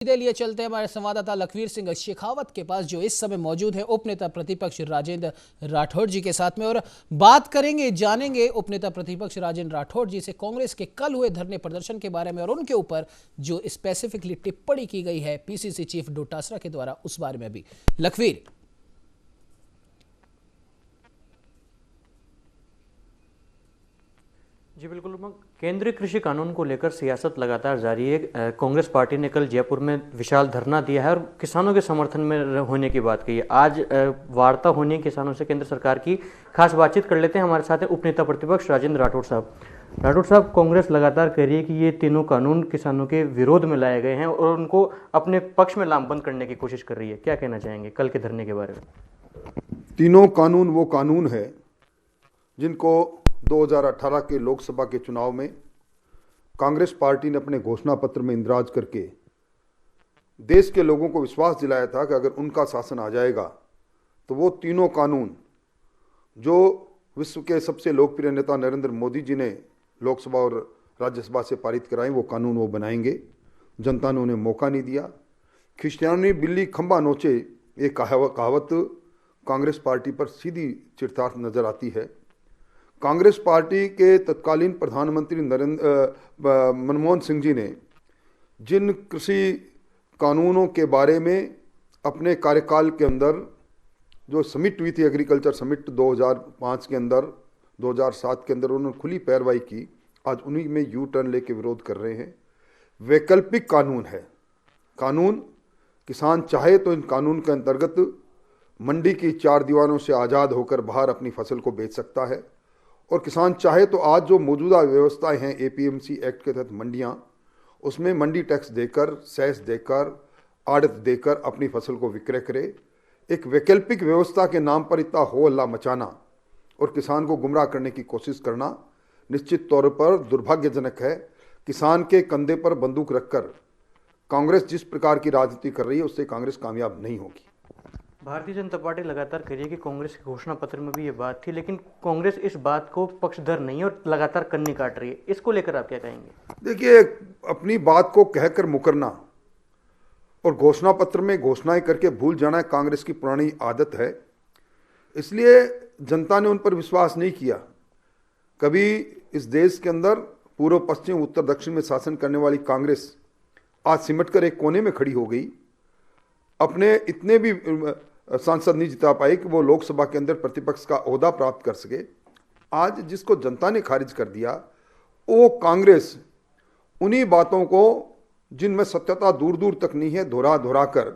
सीधे लिए चलते हैं हमारे संवाददाता लखवीर सिंह शेखावत के पास, जो इस समय मौजूद है उपनेता प्रतिपक्ष राजेंद्र राठौड़ जी के साथ में, और बात करेंगे, जानेंगे उपनेता प्रतिपक्ष राजेंद्र राठौड़ जी से कांग्रेस के कल हुए धरने प्रदर्शन के बारे में और उनके ऊपर जो स्पेसिफिकली टिप्पणी की गई है पीसीसी चीफ डोटासरा के द्वारा, उस बारे में भी। लखवीर। जी बिल्कुल। केंद्रीय कृषि कानून को लेकर सियासत लगातार जारी है। कांग्रेस पार्टी ने कल जयपुर में विशाल धरना दिया है और किसानों के समर्थन में होने की बात कही है। आज वार्ता होनी है किसानों से, केंद्र सरकार की खास बातचीत कर लेते हैं। हमारे साथ है उपनेता प्रतिपक्ष राजेंद्र राठौड़ साहब। राठौड़ साहब, कांग्रेस लगातार कह रही है कि ये तीनों कानून किसानों के विरोध में लाए गए हैं और उनको अपने पक्ष में लामबंद करने की कोशिश कर रही है। क्या कहना चाहेंगे कल के धरने के बारे में? तीनों कानून वो कानून है जिनको 2018 के लोकसभा के चुनाव में कांग्रेस पार्टी ने अपने घोषणा पत्र में इंदराज करके देश के लोगों को विश्वास दिलाया था कि अगर उनका शासन आ जाएगा तो वो तीनों कानून जो विश्व के सबसे लोकप्रिय नेता नरेंद्र मोदी जी ने लोकसभा और राज्यसभा से पारित कराए, वो कानून वो बनाएंगे। जनता ने उन्हें मौका नहीं दिया। खिस्तियानी बिल्ली खंबा नोचे, ये कहावत कांग्रेस पार्टी पर सीधी चिरतार्थ नजर आती है। कांग्रेस पार्टी के तत्कालीन प्रधानमंत्री मनमोहन सिंह जी ने जिन कृषि कानूनों के बारे में अपने कार्यकाल के अंदर जो समिट हुई थी, एग्रीकल्चर समिट 2005 के अंदर, 2007 के अंदर उन्होंने खुली पैरवाई की, आज उन्हीं में यू टर्न लेके विरोध कर रहे हैं। वैकल्पिक कानून है। कानून किसान चाहे तो इन कानून के अंतर्गत मंडी की चार दीवारों से आज़ाद होकर बाहर अपनी फसल को बेच सकता है, और किसान चाहे तो आज जो मौजूदा व्यवस्थाएं हैं एपीएमसी एक्ट के तहत मंडियां, उसमें मंडी टैक्स देकर, सेस देकर, आड़त देकर अपनी फसल को विक्रय करे। एक वैकल्पिक व्यवस्था के नाम पर इतना हो हल्ला मचाना और किसान को गुमराह करने की कोशिश करना निश्चित तौर पर दुर्भाग्यजनक है। किसान के कंधे पर बंदूक रखकर कांग्रेस जिस प्रकार की राजनीति कर रही है उससे कांग्रेस कामयाब नहीं होगी। भारतीय जनता पार्टी लगातार कह रही है कि कांग्रेस के घोषणा पत्र में भी ये बात थी, लेकिन कांग्रेस इस बात को पक्षधर नहीं है और लगातार कन्नी काट रही है। इसको लेकर आप क्या कहेंगे? देखिए, अपनी बात को कहकर मुकरना और घोषणा पत्र में घोषणाएं करके भूल जाना कांग्रेस की पुरानी आदत है। इसलिए जनता ने उन पर विश्वास नहीं किया। कभी इस देश के अंदर पूर्व पश्चिम उत्तर दक्षिण में शासन करने वाली कांग्रेस आज सिमट कर एक कोने में खड़ी हो गई। अपने इतने भी सांसद नहीं जिता पाए कि वो लोकसभा के अंदर प्रतिपक्ष का ओहदा प्राप्त कर सके। आज जिसको जनता ने खारिज कर दिया वो कांग्रेस उन्हीं बातों को जिनमें सत्यता दूर दूर तक नहीं है दोहरा दोहरा कर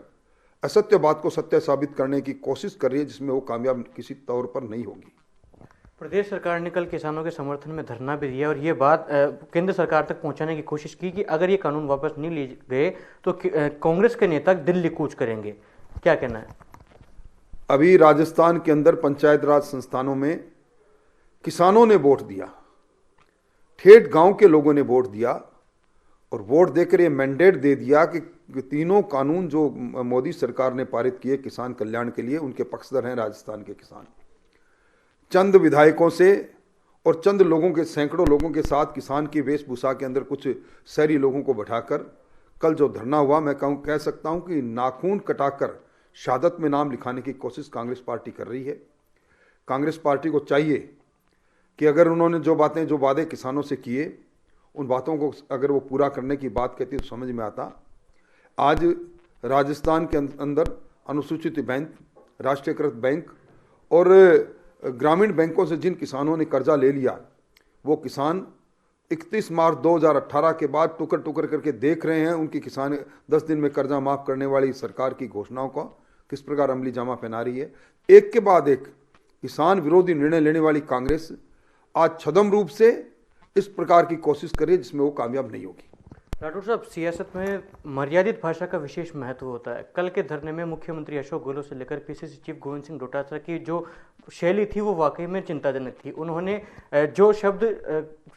असत्य बात को सत्य साबित करने की कोशिश कर रही है, जिसमें वो कामयाब किसी तौर पर नहीं होगी। प्रदेश सरकार ने कल किसानों के समर्थन में धरना भी दिया और ये बात केंद्र सरकार तक पहुंचाने की कोशिश की कि अगर ये कानून वापस नहीं लिए गए तो कांग्रेस के नेता दिल्ली कूच करेंगे। क्या कहना है? अभी राजस्थान के अंदर पंचायत राज संस्थानों में किसानों ने वोट दिया, ठेठ गांव के लोगों ने वोट दिया और वोट देकर ये मैंडेट दे दिया कि तीनों कानून जो मोदी सरकार ने पारित किए किसान कल्याण के लिए, उनके पक्षधर हैं राजस्थान के किसान। चंद विधायकों से और चंद लोगों के, सैकड़ों लोगों के साथ किसान की वेशभूषा के अंदर कुछ शहरी लोगों को बैठाकर कल जो धरना हुआ, मैं कह सकता हूं कि नाखून कटाकर शहादत में नाम लिखाने की कोशिश कांग्रेस पार्टी कर रही है। कांग्रेस पार्टी को चाहिए कि अगर उन्होंने जो वादे किसानों से किए, उन बातों को अगर वो पूरा करने की बात कहती तो समझ में आता। आज राजस्थान के अंदर अनुसूचित बैंक, राष्ट्रीयकृत बैंक और ग्रामीण बैंकों से जिन किसानों ने कर्जा ले लिया, वो किसान 31 मार्च 2018 के बाद टुकर टुकर करके देख रहे हैं उनकी किसान 10 दिन में कर्जा माफ करने वाली सरकार की घोषणाओं का किस प्रकार अमली जामा पहना रही है। एक के बाद एक किसान विरोधी निर्णय लेने वाली कांग्रेस आज छद्म रूप से इस प्रकार की कोशिश करे जिसमें वो कामयाब नहीं होगी। राठौड़ साहब, सियासत में मर्यादित भाषा का विशेष महत्व होता है। कल के धरने में मुख्यमंत्री अशोक गहलोत से लेकर पीसीसी चीफ गोविंद सिंह डोटासरा की जो शैली थी वो वाकई में चिंताजनक थी। उन्होंने जो शब्द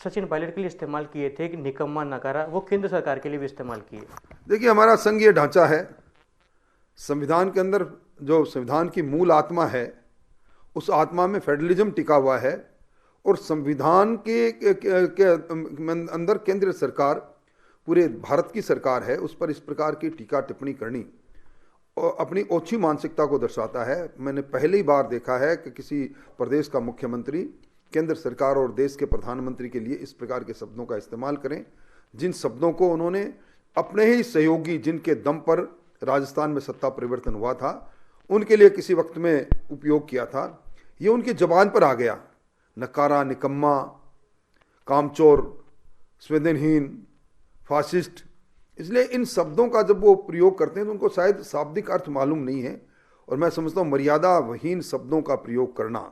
सचिन पायलट के लिए इस्तेमाल किए थे कि निकम्मा, नकारा, वो केंद्र सरकार के लिए भी इस्तेमाल किए। देखिए, हमारा संघीय ढांचा है, संविधान के अंदर जो संविधान की मूल आत्मा है उस आत्मा में फेडरलिज्म टिका हुआ है और संविधान के अंदर केंद्र सरकार पूरे भारत की सरकार है उस पर इस प्रकार की टीका टिप्पणी करनी और अपनी ओछी मानसिकता को दर्शाता है। मैंने पहली बार देखा है कि किसी प्रदेश का मुख्यमंत्री केंद्र सरकार और देश के प्रधानमंत्री के लिए इस प्रकार के शब्दों का इस्तेमाल करें, जिन शब्दों को उन्होंने अपने ही सहयोगी जिनके दम पर राजस्थान में सत्ता परिवर्तन हुआ था उनके लिए किसी वक्त में उपयोग किया था, ये उनकी जबान पर आ गया। नकारा, निकम्मा, कामचोर, संवेदनहीन, फासिस्ट। इसलिए इन शब्दों का जब वो प्रयोग करते हैं तो उनको शायद शाब्दिक अर्थ मालूम नहीं है और मैं समझता हूँ मर्यादाहीन शब्दों का प्रयोग करना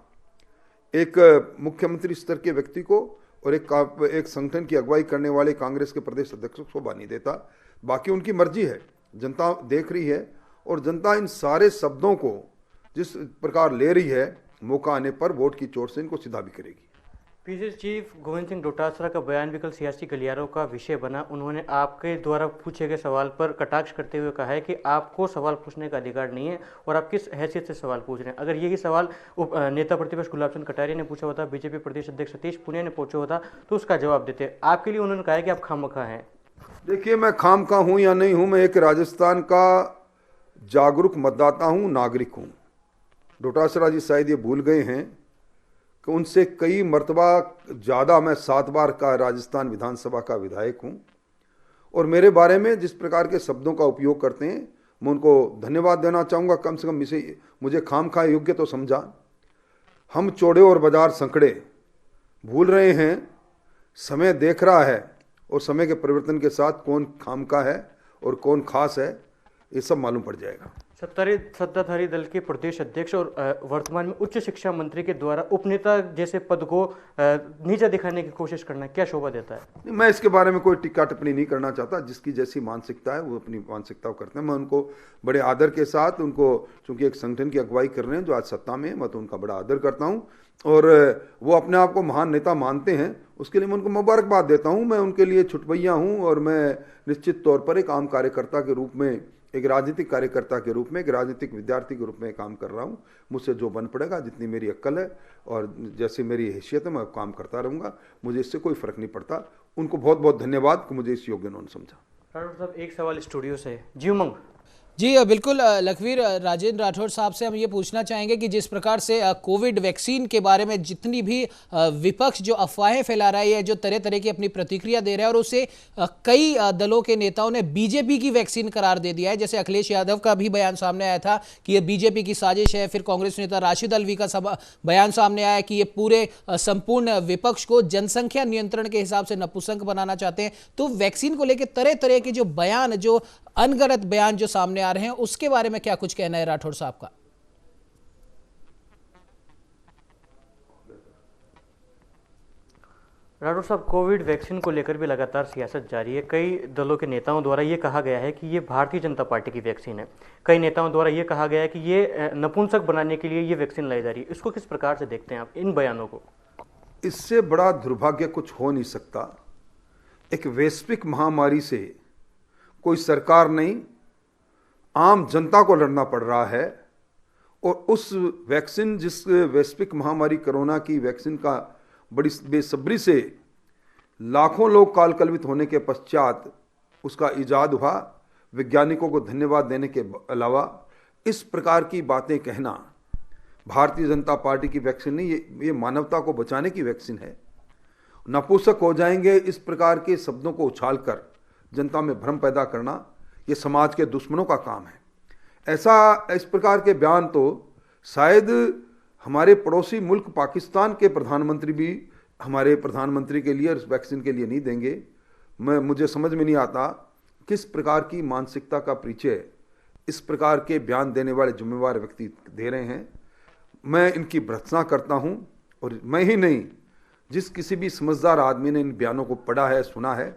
एक मुख्यमंत्री स्तर के व्यक्ति को और एक संगठन की अगुवाई करने वाले कांग्रेस के प्रदेश अध्यक्ष को शोभा नहीं देता। बाकी उनकी मर्जी है, जनता देख रही है और जनता इन सारे शब्दों को जिस प्रकार ले रही है मौका आने पर वोट की चोट से इनको सीधा भी करेगी। पीसीसी चीफ गोविंद सिंह डोटासरा का बयान भी कल सियासी गलियारों का विषय बना। उन्होंने आपके द्वारा पूछे गए सवाल पर कटाक्ष करते हुए कहा है कि आपको सवाल पूछने का अधिकार नहीं है और आप किस हैसियत से सवाल पूछ रहे हैं। अगर यही सवाल नेता प्रतिपक्ष गुलाब चंद कटारिया ने पूछा होता, बीजेपी प्रदेश अध्यक्ष सतीश पुनिया ने पूछा होता तो उसका जवाब देते। आपके लिए उन्होंने कहा है कि आप खामखा हैं। देखिए, मैं खामखा हूँ या नहीं हूँ, मैं एक राजस्थान का जागरूक मतदाता हूँ, नागरिक हूँ। डोटासरा जी शायद ये भूल गए हैं कि उनसे कई मर्तबा ज़्यादा मैं 7 बार का राजस्थान विधानसभा का विधायक हूँ और मेरे बारे में जिस प्रकार के शब्दों का उपयोग करते हैं मैं उनको धन्यवाद देना चाहूँगा। कम से कम इसे मुझे खामखा योग्य तो समझा। हम चौड़े और बाजार संकड़े भूल रहे हैं, समय देख रहा है और समय के परिवर्तन के साथ कौन खामखा है और कौन खास है ये सब मालूम पड़ जाएगा। सत्ताधारी दल के प्रदेश अध्यक्ष और वर्तमान में उच्च शिक्षा मंत्री के द्वारा उपनेता जैसे पद को नीचा दिखाने की कोशिश करना क्या शोभा देता है? मैं इसके बारे में कोई टिक्का टिप्पणी नहीं करना चाहता। जिसकी जैसी मानसिकता है वो अपनी मानसिकता को करते हैं। मैं उनको बड़े आदर के साथ उनको चूंकि एक संगठन की अगुवाई कर रहे हैं जो आज सत्ता में है, मैं तो उनका बड़ा आदर करता हूँ और वो अपने आप को महान नेता मानते हैं, उसके लिए मैं उनको मुबारकबाद देता हूँ। मैं उनके लिए छुटभैया हूँ और मैं निश्चित तौर पर एक आम कार्यकर्ता के रूप में, एक राजनीतिक कार्यकर्ता के रूप में, एक राजनीतिक विद्यार्थी के रूप में काम कर रहा हूँ। मुझसे जो बन पड़ेगा, जितनी मेरी अक्ल है और जैसी मेरी हैसियत है, मैं काम करता रहूँगा। मुझे इससे कोई फर्क नहीं पड़ता। उनको बहुत बहुत धन्यवाद कि मुझे इस योग्य उन्होंने समझा। राठौर साहब, एक सवाल स्टूडियो से जी उमंग। जी बिल्कुल लखवीर, राजेंद्र राठौड़ साहब से हम ये पूछना चाहेंगे कि जिस प्रकार से कोविड वैक्सीन के बारे में जितनी भी विपक्ष जो अफवाहें फैला रहा है, जो तरह तरह की अपनी प्रतिक्रिया दे रहा है और उसे कई दलों के नेताओं ने बीजेपी की वैक्सीन करार दे दिया है। जैसे अखिलेश यादव का भी बयान सामने आया था कि ये बीजेपी की साजिश है। फिर कांग्रेस नेता राशिद अलवी का बयान सामने आया कि ये पूरे संपूर्ण विपक्ष को जनसंख्या नियंत्रण के हिसाब से नपुंसक बनाना चाहते हैं। तो वैक्सीन को लेकर तरह तरह के जो बयान, जो अनगढ़ंत बयान जो सामने आ रहे हैं, उसके बारे में क्या कुछ कहना है राठौड़ साहब का? राठौर साहब, कोविड वैक्सीन को लेकर भी लगातार सियासत जारी है। कई दलों के नेताओं द्वारा ये कहा गया है कि ये भारतीय जनता पार्टी की वैक्सीन है। कई नेताओं द्वारा ये कहा गया है कि ये नपुंसक बनाने के लिए ये वैक्सीन लाई जा रही है। इसको किस प्रकार से देखते हैं आप, इन बयानों को? इससे बड़ा दुर्भाग्य कुछ हो नहीं सकता। एक वैश्विक महामारी से कोई सरकार नहीं, आम जनता को लड़ना पड़ रहा है और उस वैक्सीन, जिस वैश्विक महामारी कोरोना की वैक्सीन का बड़ी बेसब्री से लाखों लोग काल कलवित होने के पश्चात उसका इजाद हुआ। वैज्ञानिकों को धन्यवाद देने के अलावा इस प्रकार की बातें कहना, भारतीय जनता पार्टी की वैक्सीन नहीं, ये मानवता को बचाने की वैक्सीन है। नपुंसक हो जाएंगे, इस प्रकार के शब्दों को उछालकर जनता में भ्रम पैदा करना, ये समाज के दुश्मनों का काम है। इस प्रकार के बयान तो शायद हमारे पड़ोसी मुल्क पाकिस्तान के प्रधानमंत्री भी हमारे प्रधानमंत्री के लिए, इस वैक्सीन के लिए नहीं देंगे। मुझे समझ में नहीं आता किस प्रकार की मानसिकता का परिचय इस प्रकार के बयान देने वाले जिम्मेवार व्यक्ति दे रहे हैं। मैं इनकी भर्त्सना करता हूं और मैं ही नहीं, जिस किसी भी समझदार आदमी ने इन बयानों को पढ़ा है, सुना है,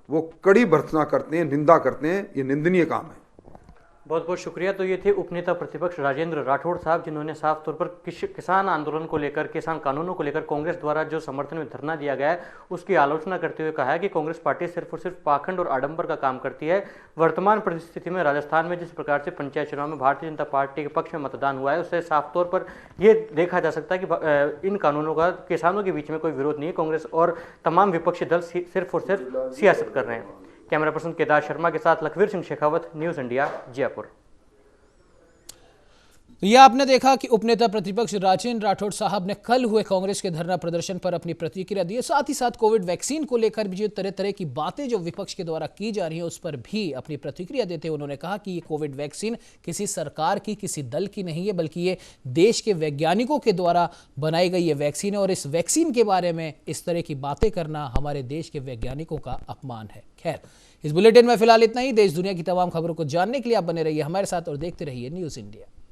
वो कड़ी भर्त्सना करते हैं, निंदा करते हैं। ये निंदनीय काम है। बहुत बहुत शुक्रिया। तो ये थे उपनेता प्रतिपक्ष राजेंद्र राठौड़ साहब, जिन्होंने साफ तौर पर किसान आंदोलन को लेकर, किसान कानूनों को लेकर कांग्रेस द्वारा जो समर्थन में धरना दिया गया है उसकी आलोचना करते हुए कहा है कि कांग्रेस पार्टी सिर्फ और सिर्फ पाखंड और आडंबर का काम करती है। वर्तमान परिस्थिति में राजस्थान में जिस प्रकार से पंचायत चुनाव में भारतीय जनता पार्टी के पक्ष में मतदान हुआ है, उससे साफ तौर पर यह देखा जा सकता है कि इन कानूनों का किसानों के बीच में कोई विरोध नहीं है। कांग्रेस और तमाम विपक्षी दल सिर्फ और सिर्फ सियासत कर रहे हैं। कैमरा पर्सन केदार शर्मा के साथ लखवीर सिंह शेखावत, न्यूज़ इंडिया, जयपुर। यह आपने देखा कि उपनेता प्रतिपक्ष राजेंद्र राठौड़ साहब ने कल हुए कांग्रेस के धरना प्रदर्शन पर अपनी प्रतिक्रिया दी। साथ ही साथ कोविड वैक्सीन को लेकर भी जो तरह तरह की बातें जो विपक्ष के द्वारा की जा रही हैं उस पर भी अपनी प्रतिक्रिया देते हुए उन्होंने कहा कि ये कोविड वैक्सीन किसी सरकार की, किसी दल की नहीं है, बल्कि ये देश के वैज्ञानिकों के द्वारा बनाई गई ये वैक्सीन है और इस वैक्सीन के बारे में इस तरह की बातें करना हमारे देश के वैज्ञानिकों का अपमान है। खैर, इस बुलेटिन में फिलहाल इतना ही। देश दुनिया की तमाम खबरों को जानने के लिए आप बने रहिए हमारे साथ और देखते रहिए न्यूज़ इंडिया।